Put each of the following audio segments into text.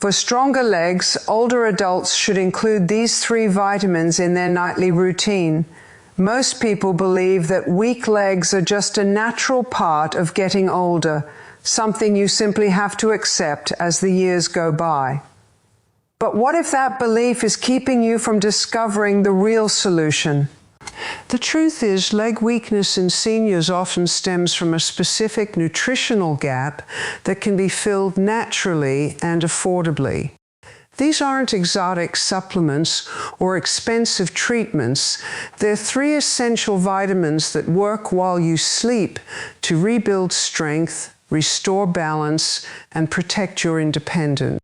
For stronger legs, older adults should include these 3 vitamins in their nightly routine. Most people believe that weak legs are just a natural part of getting older, something you simply have to accept as the years go by. But what if that belief is keeping you from discovering the real solution? The truth is, leg weakness in seniors often stems from a specific nutritional gap that can be filled naturally and affordably. These aren't exotic supplements or expensive treatments. They're 3 essential vitamins that work while you sleep to rebuild strength, restore balance, and protect your independence.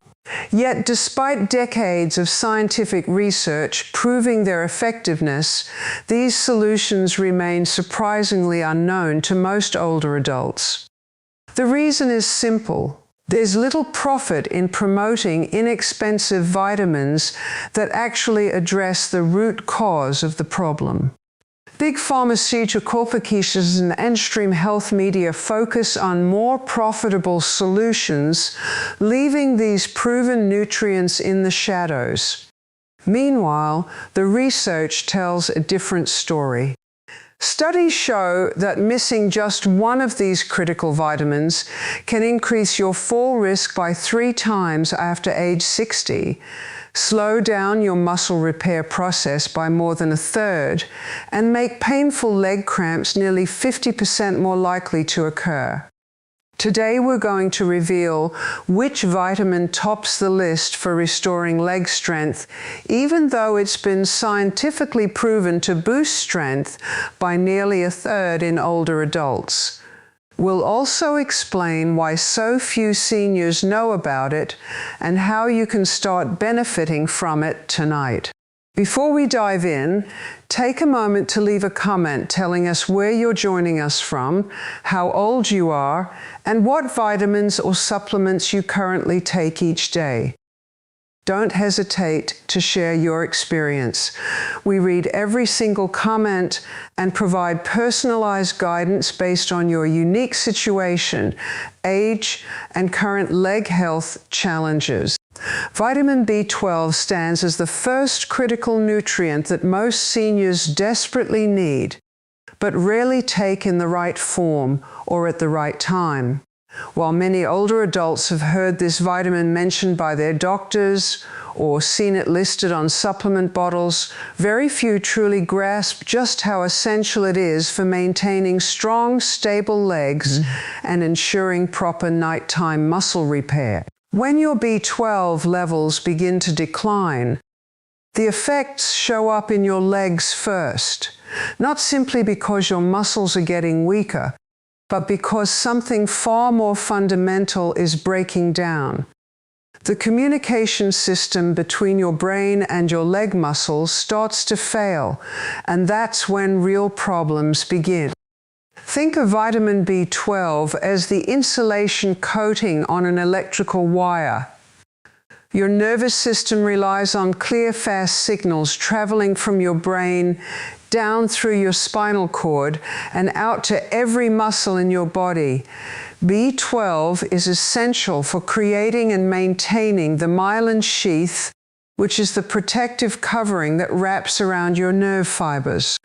Yet, despite decades of scientific research proving their effectiveness, these solutions remain surprisingly unknown to most older adults. The reason is simple. There's little profit in promoting inexpensive vitamins that actually address the root cause of the problem. Big pharmaceutical corporations and mainstream health media focus on more profitable solutions, leaving these proven nutrients in the shadows. Meanwhile, the research tells a different story. Studies show that missing just one of these critical vitamins can increase your fall risk by 3 times after age 60, slow down your muscle repair process by more than 1/3, and make painful leg cramps nearly 50% more likely to occur. Today we're going to reveal which vitamin tops the list for restoring leg strength, even though it's been scientifically proven to boost strength by nearly 1/3 in older adults. We'll also explain why so few seniors know about it and how you can start benefiting from it tonight. Before we dive in, take a moment to leave a comment telling us where you're joining us from, how old you are, and what vitamins or supplements you currently take each day. Don't hesitate to share your experience. We read every single comment and provide personalized guidance based on your unique situation, age, and current leg health challenges. Vitamin B12 stands as the first critical nutrient that most seniors desperately need, but rarely take in the right form or at the right time. While many older adults have heard this vitamin mentioned by their doctors or seen it listed on supplement bottles, very few truly grasp just how essential it is for maintaining strong, stable legs and ensuring proper nighttime muscle repair. When your B12 levels begin to decline, the effects show up in your legs first, not simply because your muscles are getting weaker, but because something far more fundamental is breaking down. The communication system between your brain and your leg muscles starts to fail, and that's when real problems begin. Think of vitamin B12 as the insulation coating on an electrical wire. Your nervous system relies on clear, fast signals traveling from your brain down through your spinal cord and out to every muscle in your body. B12 is essential for creating and maintaining the myelin sheath, which is the protective covering that wraps around your nerve fibers.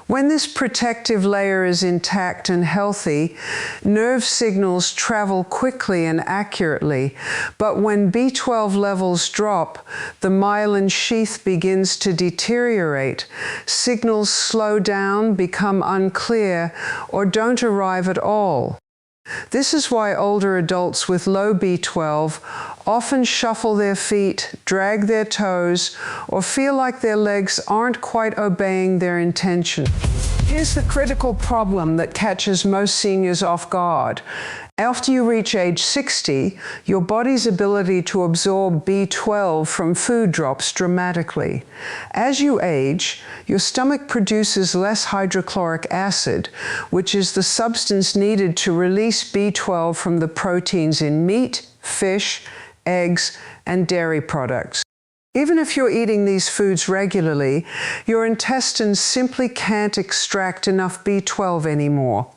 When this protective layer is intact and healthy, nerve signals travel quickly and accurately. But when B12 levels drop, the myelin sheath begins to deteriorate. Signals slow down, become unclear, or don't arrive at all. This is why older adults with low B12 often shuffle their feet, drag their toes, or feel like their legs aren't quite obeying their intention. Here's the critical problem that catches most seniors off guard. After you reach age 60, your body's ability to absorb B12 from food drops dramatically. As you age, your stomach produces less hydrochloric acid, which is the substance needed to release B12 from the proteins in meat, fish, eggs, and dairy products. Even if you're eating these foods regularly, your intestines simply can't extract enough B12 anymore.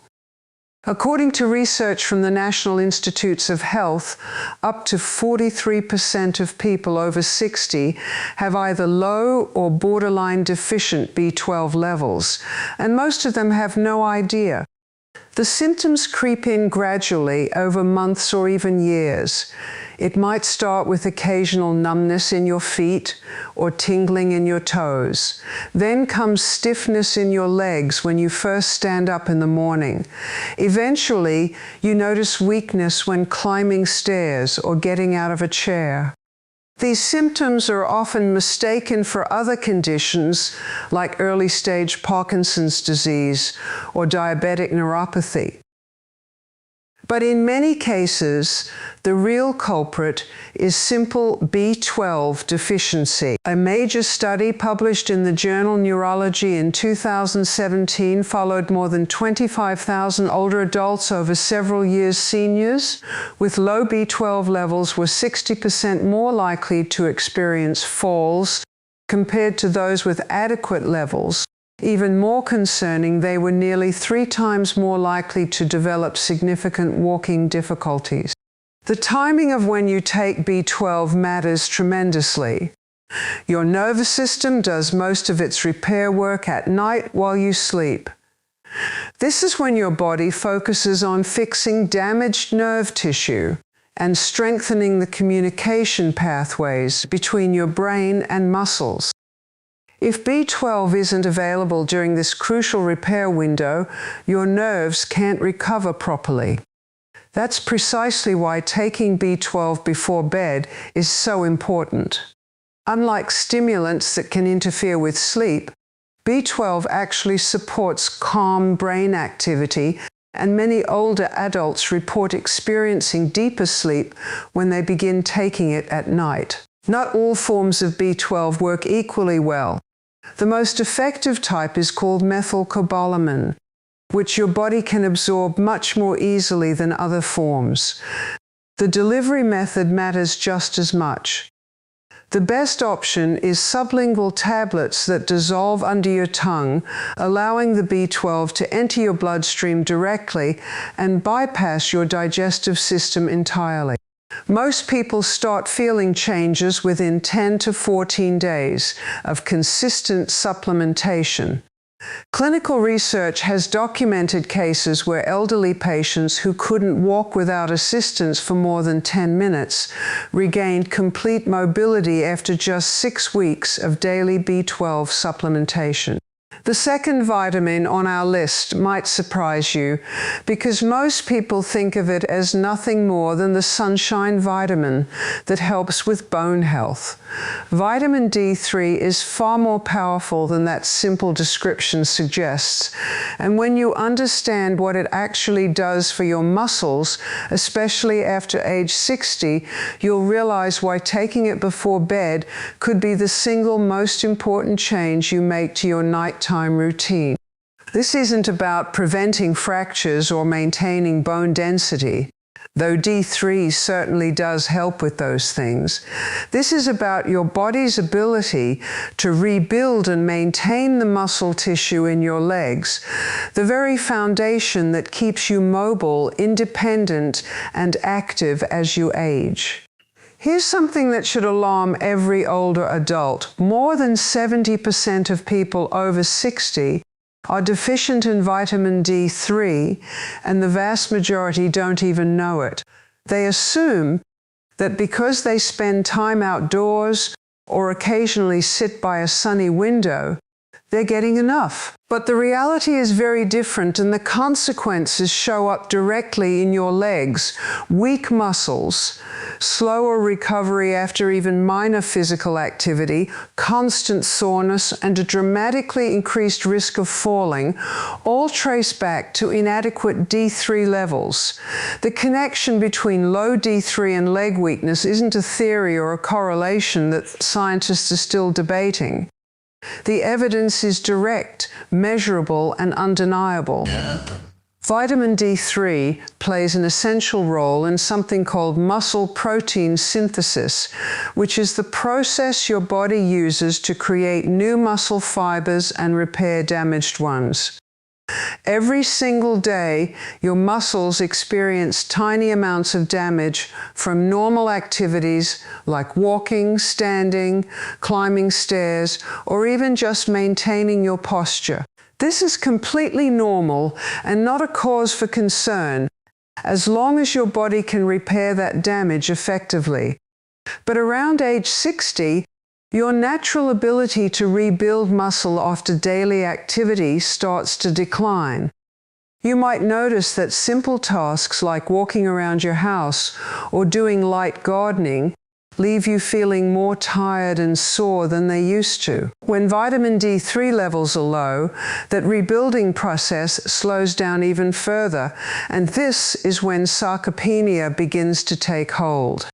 According to research from the National Institutes of Health, up to 43% of people over 60 have either low or borderline deficient B12 levels, and most of them have no idea. The symptoms creep in gradually over months or even years. It might start with occasional numbness in your feet or tingling in your toes. Then comes stiffness in your legs when you first stand up in the morning. Eventually, you notice weakness when climbing stairs or getting out of a chair. These symptoms are often mistaken for other conditions like early-stage Parkinson's disease or diabetic neuropathy. But in many cases, the real culprit is simple B12 deficiency. A major study published in the journal Neurology in 2017 followed more than 25,000 older adults over several years. Seniors with low B12 levels were 60% more likely to experience falls compared to those with adequate levels. Even more concerning, they were nearly 3 times more likely to develop significant walking difficulties. The timing of when you take B12 matters tremendously. Your nervous system does most of its repair work at night while you sleep. This is when your body focuses on fixing damaged nerve tissue and strengthening the communication pathways between your brain and muscles. If B12 isn't available during this crucial repair window, your nerves can't recover properly. That's precisely why taking B12 before bed is so important. Unlike stimulants that can interfere with sleep, B12 actually supports calm brain activity, and many older adults report experiencing deeper sleep when they begin taking it at night. Not all forms of B12 work equally well. The most effective type is called methylcobalamin, which your body can absorb much more easily than other forms. The delivery method matters just as much. The best option is sublingual tablets that dissolve under your tongue, allowing the B12 to enter your bloodstream directly and bypass your digestive system entirely. Most people start feeling changes within 10 to 14 days of consistent supplementation. Clinical research has documented cases where elderly patients who couldn't walk without assistance for more than 10 minutes regained complete mobility after just 6 weeks of daily B12 supplementation. The second vitamin on our list might surprise you because most people think of it as nothing more than the sunshine vitamin that helps with bone health. Vitamin D3 is far more powerful than that simple description suggests, and when you understand what it actually does for your muscles, especially after age 60, you'll realize why taking it before bed could be the single most important change you make to your nighttime routine. This isn't about preventing fractures or maintaining bone density, though D3 certainly does help with those things. This is about your body's ability to rebuild and maintain the muscle tissue in your legs, the very foundation that keeps you mobile, independent, and active as you age. Here's something that should alarm every older adult. More than 70% of people over 60 are deficient in vitamin D3, and the vast majority don't even know it. They assume that because they spend time outdoors or occasionally sit by a sunny window, they're getting enough. But the reality is very different, and the consequences show up directly in your legs. Weak muscles, slower recovery after even minor physical activity, constant soreness, and a dramatically increased risk of falling, all trace back to inadequate D3 levels. The connection between low D3 and leg weakness isn't a theory or a correlation that scientists are still debating. The evidence is direct, measurable, and undeniable. Vitamin D3 plays an essential role in something called muscle protein synthesis, which is the process your body uses to create new muscle fibers and repair damaged ones. Every single day, your muscles experience tiny amounts of damage from normal activities like walking, standing, climbing stairs, or even just maintaining your posture. This is completely normal and not a cause for concern, as long as your body can repair that damage effectively. But around age 60, your natural ability to rebuild muscle after daily activity starts to decline. You might notice that simple tasks like walking around your house or doing light gardening leave you feeling more tired and sore than they used to. When vitamin D3 levels are low, that rebuilding process slows down even further, and this is when sarcopenia begins to take hold.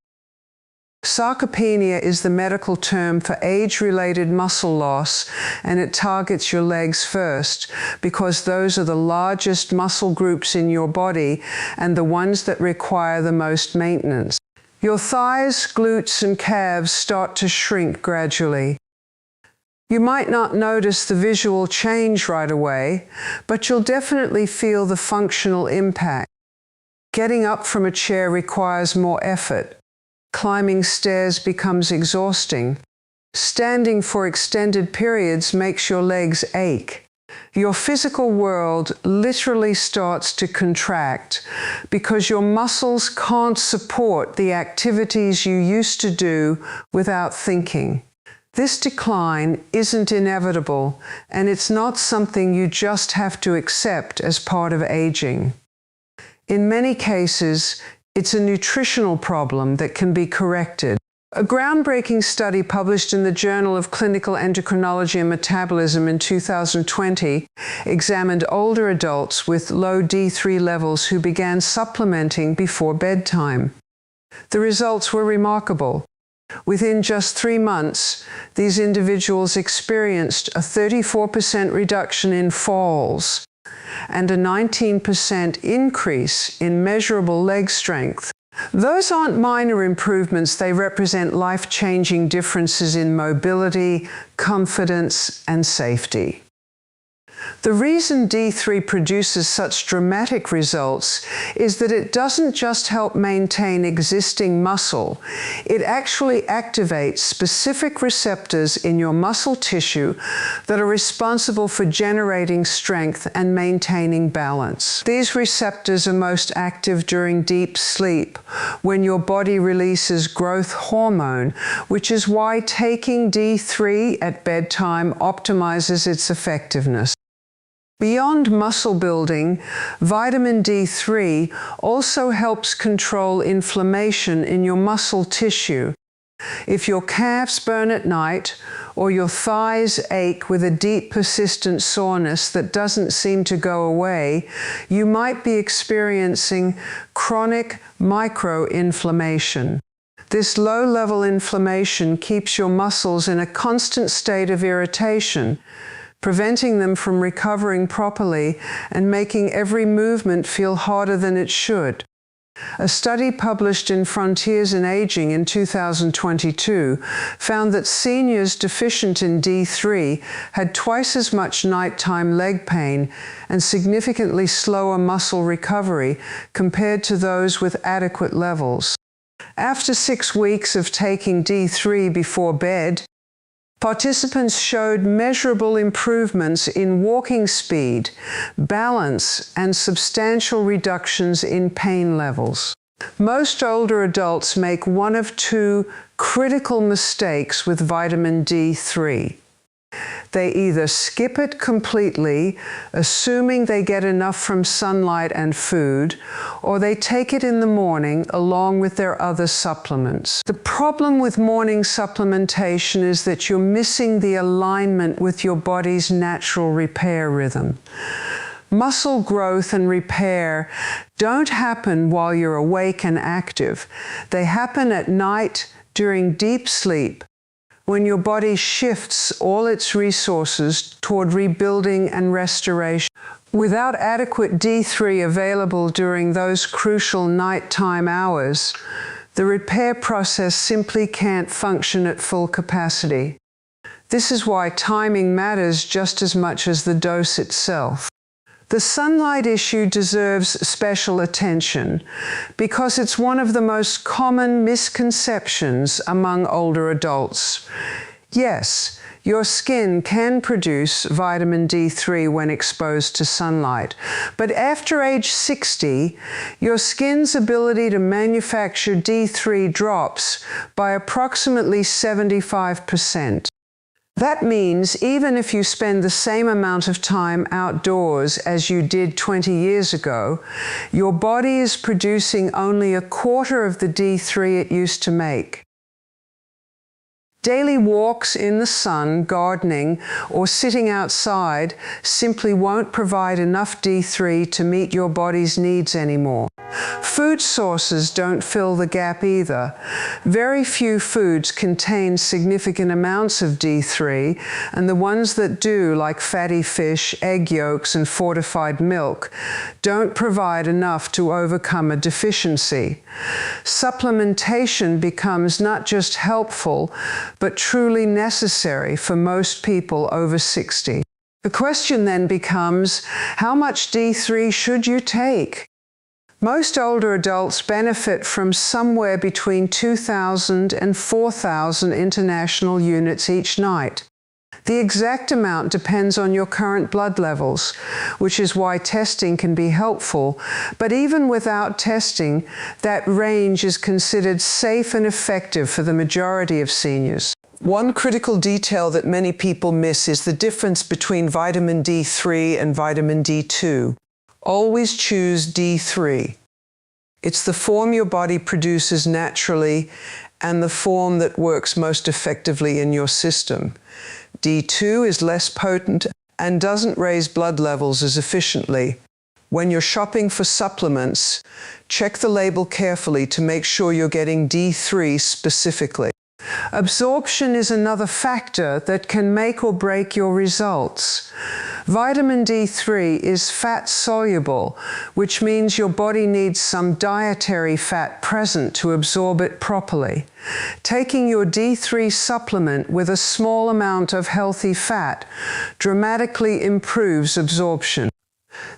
Sarcopenia is the medical term for age-related muscle loss, and it targets your legs first because those are the largest muscle groups in your body and the ones that require the most maintenance. Your thighs, glutes, and calves start to shrink gradually. You might not notice the visual change right away, but you'll definitely feel the functional impact. Getting up from a chair requires more effort. Climbing stairs becomes exhausting. Standing for extended periods makes your legs ache. Your physical world literally starts to contract because your muscles can't support the activities you used to do without thinking. This decline isn't inevitable, and it's not something you just have to accept as part of aging. In many cases, it's a nutritional problem that can be corrected. A groundbreaking study published in the Journal of Clinical Endocrinology and Metabolism in 2020 examined older adults with low D3 levels who began supplementing before bedtime. The results were remarkable. Within just 3 months, these individuals experienced a 34% reduction in falls and a 19% increase in measurable leg strength. Those aren't minor improvements, they represent life-changing differences in mobility, confidence, and safety. The reason D3 produces such dramatic results is that it doesn't just help maintain existing muscle, it actually activates specific receptors in your muscle tissue that are responsible for generating strength and maintaining balance. These receptors are most active during deep sleep, when your body releases growth hormone, which is why taking D3 at bedtime optimizes its effectiveness. Beyond muscle building, vitamin D3 also helps control inflammation in your muscle tissue. If your calves burn at night, or your thighs ache with a deep, persistent soreness that doesn't seem to go away, you might be experiencing chronic microinflammation. This low-level inflammation keeps your muscles in a constant state of irritation, preventing them from recovering properly and making every movement feel harder than it should. A study published in Frontiers in Aging in 2022 found that seniors deficient in D3 had twice as much nighttime leg pain and significantly slower muscle recovery compared to those with adequate levels. After 6 weeks of taking D3 before bed, participants showed measurable improvements in walking speed, balance, and substantial reductions in pain levels. Most older adults make one of two critical mistakes with vitamin D3. They either skip it completely, assuming they get enough from sunlight and food, or they take it in the morning along with their other supplements. The problem with morning supplementation is that you're missing the alignment with your body's natural repair rhythm. Muscle growth and repair don't happen while you're awake and active. They happen at night during deep sleep, when your body shifts all its resources toward rebuilding and restoration. Without adequate D3 available during those crucial nighttime hours, the repair process simply can't function at full capacity. This is why timing matters just as much as the dose itself. The sunlight issue deserves special attention because it's one of the most common misconceptions among older adults. Yes, your skin can produce vitamin D3 when exposed to sunlight, but after age 60, your skin's ability to manufacture D3 drops by approximately 75%. That means even if you spend the same amount of time outdoors as you did 20 years ago, your body is producing only a quarter of the D3 it used to make. Daily walks in the sun, gardening, or sitting outside simply won't provide enough D3 to meet your body's needs anymore. Food sources don't fill the gap either. Very few foods contain significant amounts of D3, and the ones that do, like fatty fish, egg yolks, and fortified milk, don't provide enough to overcome a deficiency. Supplementation becomes not just helpful, but truly necessary for most people over 60. The question then becomes, how much D3 should you take? Most older adults benefit from somewhere between 2,000 and 4,000 international units each night. The exact amount depends on your current blood levels, which is why testing can be helpful, but even without testing, that range is considered safe and effective for the majority of seniors. One critical detail that many people miss is the difference between vitamin D3 and vitamin D2. Always choose D3. It's the form your body produces naturally and the form that works most effectively in your system. D2 is less potent and doesn't raise blood levels as efficiently. When you're shopping for supplements, check the label carefully to make sure you're getting D3 specifically. Absorption is another factor that can make or break your results. Vitamin D3 is fat-soluble, which means your body needs some dietary fat present to absorb it properly. Taking your D3 supplement with a small amount of healthy fat dramatically improves absorption.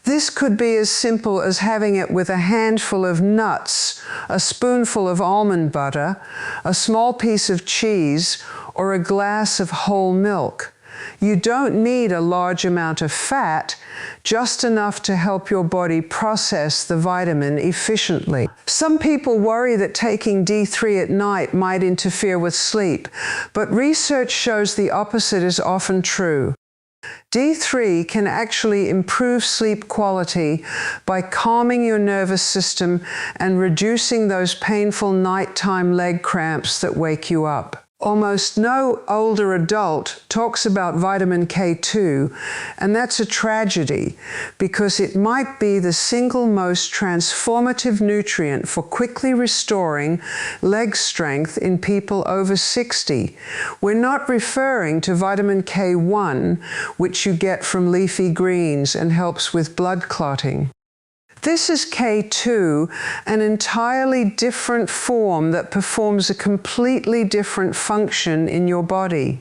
This could be as simple as having it with a handful of nuts, a spoonful of almond butter, a small piece of cheese, or a glass of whole milk. You don't need a large amount of fat, just enough to help your body process the vitamin efficiently. Some people worry that taking D3 at night might interfere with sleep, but research shows the opposite is often true. D3 can actually improve sleep quality by calming your nervous system and reducing those painful nighttime leg cramps that wake you up. Almost no older adult talks about vitamin K2, and that's a tragedy because it might be the single most transformative nutrient for quickly restoring leg strength in people over 60. We're not referring to vitamin K1, which you get from leafy greens and helps with blood clotting. This is K2, an entirely different form that performs a completely different function in your body.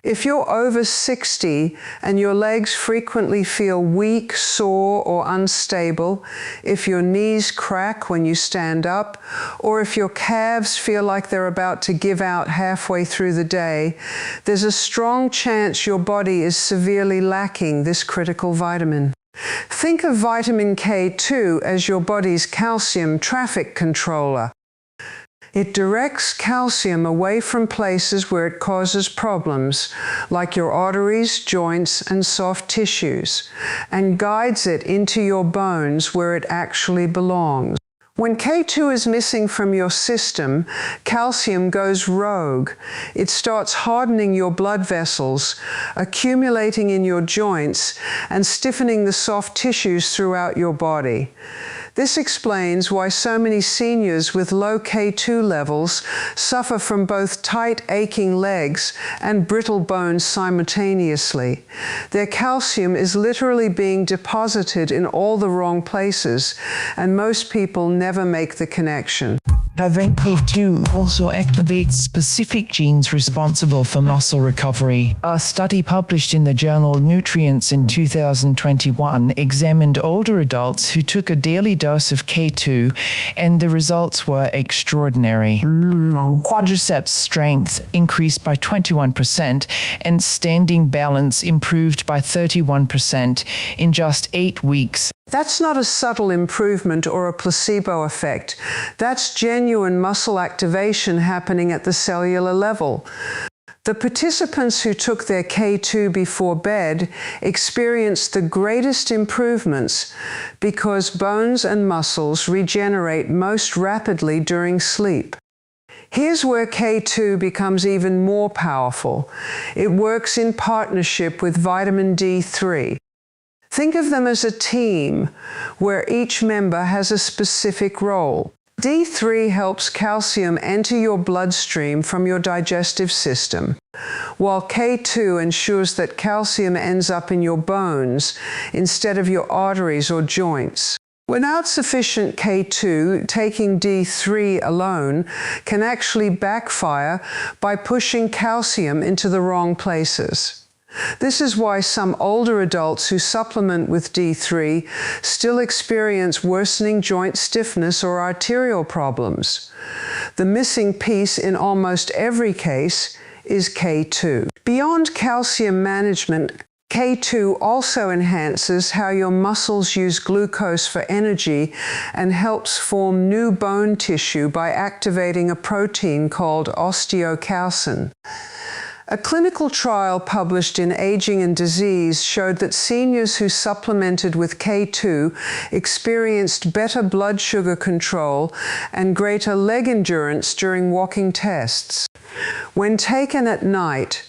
If you're over 60 and your legs frequently feel weak, sore, or unstable, if your knees crack when you stand up, or if your calves feel like they're about to give out halfway through the day, there's a strong chance your body is severely lacking this critical vitamin. Think of vitamin K2 as your body's calcium traffic controller. It directs calcium away from places where it causes problems, like your arteries, joints, and soft tissues, and guides it into your bones where it actually belongs. When K2 is missing from your system, calcium goes rogue. It starts hardening your blood vessels, accumulating in your joints, and stiffening the soft tissues throughout your body. This explains why so many seniors with low K2 levels suffer from both tight, aching legs and brittle bones simultaneously. Their calcium is literally being deposited in all the wrong places, and most people never make the connection. Having K2 also activates specific genes responsible for muscle recovery. A study published in the journal Nutrients in 2021 examined older adults who took a daily dose of K2, and the results were extraordinary. Quadriceps strength increased by 21%, and standing balance improved by 31% in just 8 weeks. That's not a subtle improvement or a placebo effect. That's genuine muscle activation happening at the cellular level. The participants who took their K2 before bed experienced the greatest improvements because bones and muscles regenerate most rapidly during sleep. Here's where K2 becomes even more powerful. It works in partnership with vitamin D3. Think of them as a team where each member has a specific role. D3 helps calcium enter your bloodstream from your digestive system, while K2 ensures that calcium ends up in your bones instead of your arteries or joints. Without sufficient K2, taking D3 alone can actually backfire by pushing calcium into the wrong places. This is why some older adults who supplement with D3 still experience worsening joint stiffness or arterial problems. The missing piece in almost every case is K2. Beyond calcium management, K2 also enhances how your muscles use glucose for energy and helps form new bone tissue by activating a protein called osteocalcin. A clinical trial published in Aging and Disease showed that seniors who supplemented with K2 experienced better blood sugar control and greater leg endurance during walking tests. When taken at night,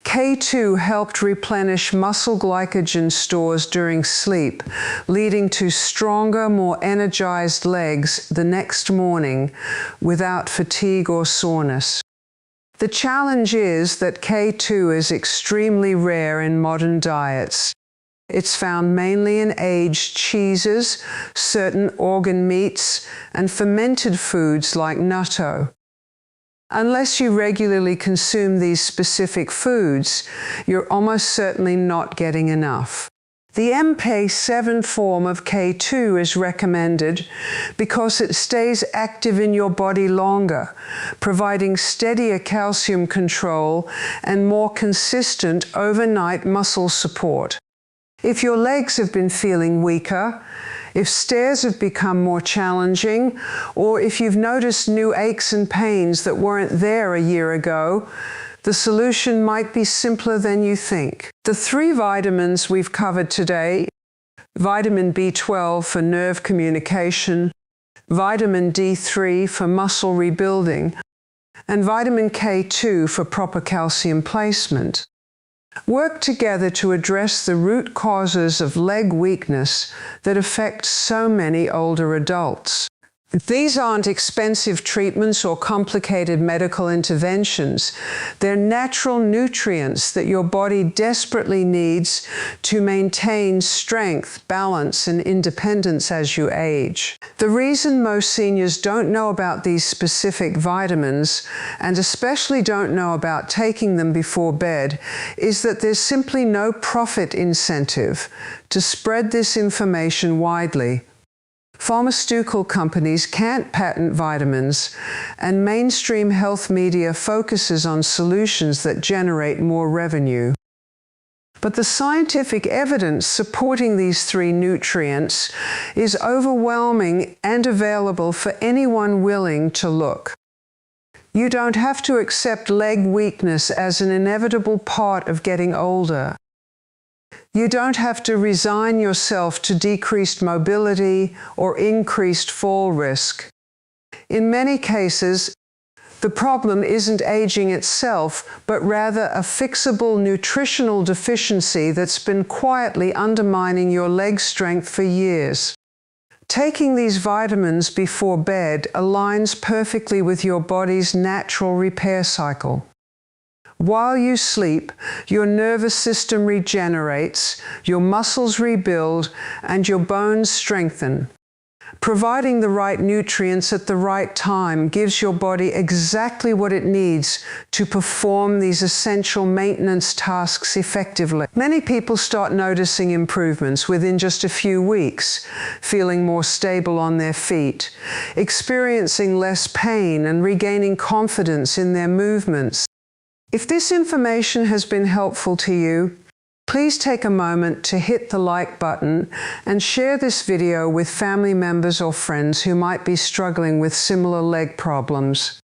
K2 helped replenish muscle glycogen stores during sleep, leading to stronger, more energized legs the next morning without fatigue or soreness. The challenge is that K2 is extremely rare in modern diets. It's found mainly in aged cheeses, certain organ meats, and fermented foods like natto. Unless you regularly consume these specific foods, you're almost certainly not getting enough. The MK7 form of K2 is recommended because it stays active in your body longer, providing steadier calcium control and more consistent overnight muscle support. If your legs have been feeling weaker, if stairs have become more challenging, or if you've noticed new aches and pains that weren't there a year ago, the solution might be simpler than you think. The 3 vitamins we've covered today, vitamin B12 for nerve communication, vitamin D3 for muscle rebuilding, and vitamin K2 for proper calcium placement, work together to address the root causes of leg weakness that affect so many older adults. These aren't expensive treatments or complicated medical interventions. They're natural nutrients that your body desperately needs to maintain strength, balance, and independence as you age. The reason most seniors don't know about these specific vitamins, and especially don't know about taking them before bed, is that there's simply no profit incentive to spread this information widely. Pharmaceutical companies can't patent vitamins, and mainstream health media focuses on solutions that generate more revenue. But the scientific evidence supporting these 3 nutrients is overwhelming and available for anyone willing to look. You don't have to accept leg weakness as an inevitable part of getting older. You don't have to resign yourself to decreased mobility or increased fall risk. In many cases, the problem isn't aging itself, but rather a fixable nutritional deficiency that's been quietly undermining your leg strength for years. Taking these vitamins before bed aligns perfectly with your body's natural repair cycle. While you sleep, your nervous system regenerates, your muscles rebuild, and your bones strengthen. Providing the right nutrients at the right time gives your body exactly what it needs to perform these essential maintenance tasks effectively. Many people start noticing improvements within just a few weeks, feeling more stable on their feet, experiencing less pain, and regaining confidence in their movements. If this information has been helpful to you, please take a moment to hit the like button and share this video with family members or friends who might be struggling with similar leg problems.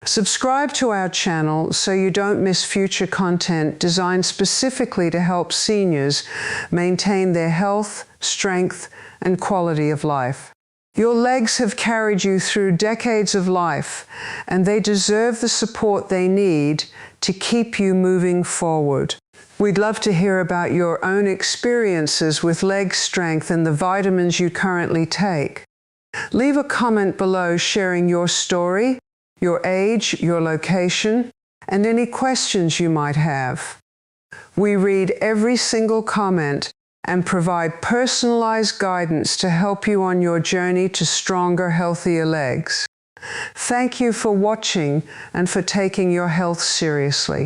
Subscribe to our channel so you don't miss future content designed specifically to help seniors maintain their health, strength, and quality of life. Your legs have carried you through decades of life, and they deserve the support they need to keep you moving forward. We'd love to hear about your own experiences with leg strength and the vitamins you currently take. Leave a comment below sharing your story, your age, your location, and any questions you might have. We read every single comment and provide personalized guidance to help you on your journey to stronger, healthier legs. Thank you for watching and for taking your health seriously.